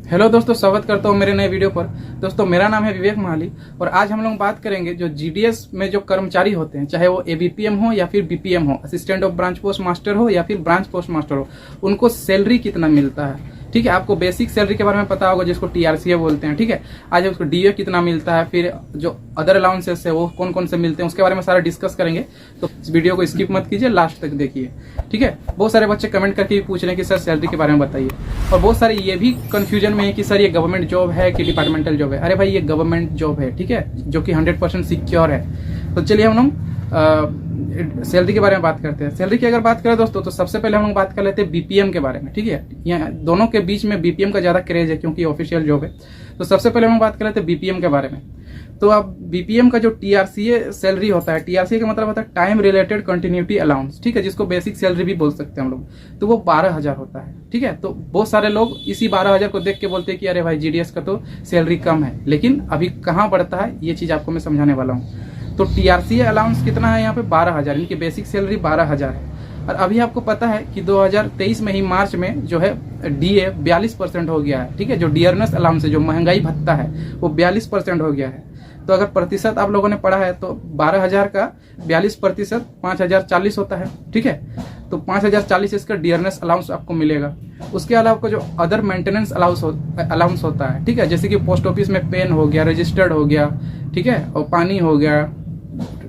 Hello दोस्तों, स्वागत करता हूँ मेरे नए वीडियो पर। दोस्तों, मेरा नाम है विवेक महाली और आज हम लोग बात करेंगे जो जीडीएस में जो कर्मचारी होते हैं, चाहे वो एबीपीएम हो या फिर बीपीएम हो, assistant of branch post master हो या फिर ब्रांच पोस्ट मास्टर हो, उनको सैलरी कितना मिलता है। ठीक है, आपको बेसिक सैलरी के बारे में पता होगा जिसको टीआरसीए बोलते हैं। ठीक है, आज उसको डीए कितना मिलता है, फिर जो अदर अलाउंसेस है वो कौन कौन से मिलते हैं, उसके बारे में सारा डिस्कस करेंगे। तो इस वीडियो को स्किप मत कीजिए, लास्ट तक देखिए। ठीक है, बहुत सारे बच्चे कमेंट करके भी पूछ रहे हैं कि सर सैलरी के बारे में बताइए, और बहुत सारे ये भी कंफ्यूजन में है कि सर ये गवर्नमेंट जॉब है कि डिपार्टमेंटल जॉब है। अरे भाई, ये गवर्नमेंट जॉब है, ठीक है, जो कि 100% सिक्योर है। तो चलिए हम लोग सैलरी के बारे में बात करते हैं। सैलरी की अगर बात करें दोस्तों, तो सबसे पहले हम लोग बात कर लेते हैं बीपीएम के बारे में। ठीक है, यहाँ दोनों के बीच में बीपीएम का ज्यादा क्रेज है क्योंकि ऑफिशियल जॉब है। तो सबसे पहले हम बात कर लेते हैं बीपीएम के बारे में। तो अब बीपीएम का जो टीआरसीए सैलरी होता है, टीआरसीए का मतलब होता है टाइम रिलेटेड कंटिन्यूटी अलाउंस। ठीक है, जिसको बेसिक सैलरी भी बोल सकते हैं हम लोग। तो वो 12,000 होता है। ठीक है, तो बहुत सारे लोग इसी 12,000 को देख के बोलते हैं कि अरे भाई जीडीएस का तो सैलरी कम है, लेकिन अभी कहाँ बढ़ता है ये चीज आपको मैं समझाने वाला हूँ। तो टीआरसीए अलाउंस कितना है यहाँ पे? 12,000, इनकी बेसिक सैलरी 12,000 है। और अभी आपको पता है कि 2023 में ही मार्च में जो है डीए 42% हो गया है। ठीक है, जो डियरनेस अलाउंस है, जो महंगाई भत्ता है, वो 42% हो गया है। तो अगर प्रतिशत आप लोगों ने पढ़ा है तो 12,000 का 42% 5,040 होता है। ठीक है, तो 5,040 इसका डियरनेस अलाउंस आपको मिलेगा। उसके अलावा आपको जो अदर मेंटेनेंस अलाउंस होता है, ठीक है, जैसे कि पोस्ट ऑफिस में पेन हो गया, रजिस्टर्ड हो गया, ठीक है, और पानी हो गया,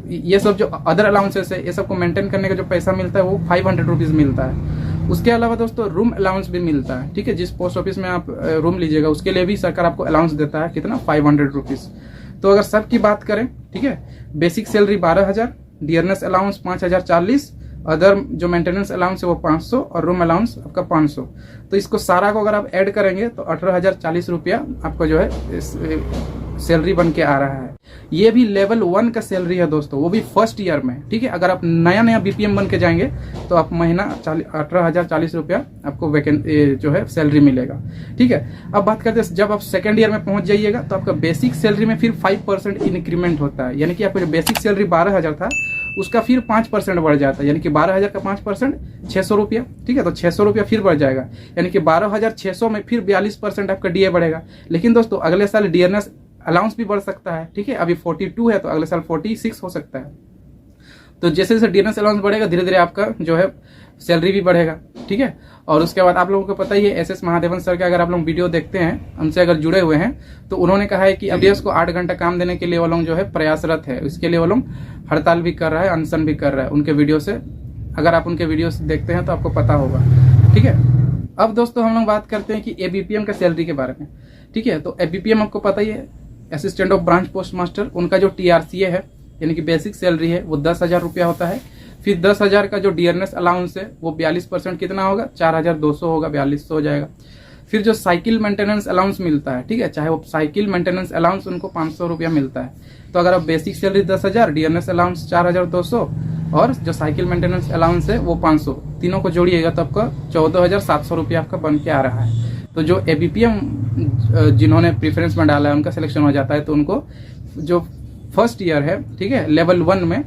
ये सब जो अदर अलाउंसेस है, ये सब को मेंटेन करने का जो पैसा मिलता है वो 500 रुपीज मिलता है। उसके अलावा दोस्तों रूम अलाउंस भी मिलता है। ठीक है, जिस पोस्ट ऑफिस में आप रूम लीजिएगा उसके लिए भी सरकार आपको अलाउंस देता है। कितना? 500 रुपीज। तो अगर सबकी बात करें, ठीक है, basic salary 12,000, dearness allowance 5,040, other जो मेंटेनेंस अलाउंस है वो 500 और रूम अलाउंस आपका 500। तो इसको सारा को अगर आप ऐड करेंगे तो 18,040 रुपया आपको जो है सैलरी बन के आ रहा है। ये भी लेवल 1 का सैलरी है दोस्तों, वो भी फर्स्ट ईयर में। ठीक है, अगर आप नया बीपीएम बन के जाएंगे तो आप महीना 18,040 रुपया आपको जो है सैलरी मिलेगा। ठीक है, अब बात करते हैं जब आप सेकेंड ईयर में पहुंच जाइएगा तो आपका बेसिक सैलरी में फिर 5% इंक्रीमेंट होता है। यानी कि आपको जो बेसिक सैलरी 12,000 था उसका फिर 5% बढ़ जाता है। यानी कि 12,000 का 5% 600 रुपया। ठीक है, तो 600 रुपया फिर बढ़ जाएगा, यानी कि 12,600 में फिर 42% आपका डीए बढ़ेगा। लेकिन दोस्तों अगले साल डियरनेस अलाउंस भी बढ़ सकता है। ठीक है, अभी 42 है तो अगले साल 46 हो सकता है। तो जैसे जैसे डियरनेस अलाउंस बढ़ेगा धीरे धीरे आपका जो है सैलरी भी बढ़ेगा। ठीक है, और उसके बाद आप लोगों को पता ही है एसएस महादेवन सर का अगर आप लोग वीडियो देखते हैं, हमसे अगर जुड़े हुए हैं, तो उन्होंने कहा है कि जीडीएस को 8 घंटा काम देने के लिए वो लोग जो है प्रयासरत है। इसके लिए वो लोग हड़ताल भी कर रहा है, अनशन भी कर रहा है। उनके वीडियो से, अगर आप उनके वीडियो से देखते हैं तो आपको पता होगा। ठीक है, अब दोस्तों हम लोग बात करते हैं कि एबीपीएम का सैलरी के बारे में। ठीक है, तो एबीपीएम आपको पता ही है, assistant of branch post master, उनका जो टीआरसीए है यानी कि बेसिक सैलरी है वो 10,000 रुपया होता है। फिर 10,000 का जो डियरनेस अलाउंस है वो 42% कितना होगा? 4,200 होगा, 4200 हो जाएगा। फिर जो साइकिल मेंटेनेंस अलाउंस मिलता है, ठीक है, चाहे वो साइकिल मेंटेनेंस अलाउंस उनको 500 रुपया मिलता है। तो अगर आप बेसिक सैलरी 10,000, डियरनेस अलाउंस 4,200 और जो साइकिल मेंटेनेंस अलाउंस है वो 500, तीनों को जोड़िएगा तो आपका 14,700 रुपया आपका बन के आ रहा है। तो जो एबीपीएम जिन्होंने प्रेफरेंस में डाला है उनका सिलेक्शन हो जाता है, तो उनको जो फर्स्ट ईयर है, ठीक है, लेवल 1 में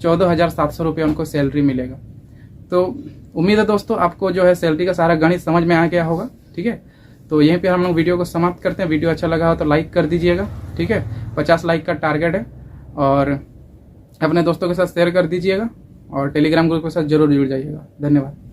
14,700 रुपया उनको सैलरी मिलेगा। तो उम्मीद है दोस्तों आपको जो है सैलरी का सारा गणित समझ में आ गया होगा। ठीक है, तो यहीं पे हम लोग वीडियो को समाप्त करते हैं। वीडियो अच्छा लगा हो तो लाइक कर दीजिएगा। ठीक है, 50 लाइक का टारगेट है, और अपने दोस्तों के साथ शेयर कर दीजिएगा और टेलीग्राम ग्रुप के साथ जरूर जुड़ जाइएगा। धन्यवाद।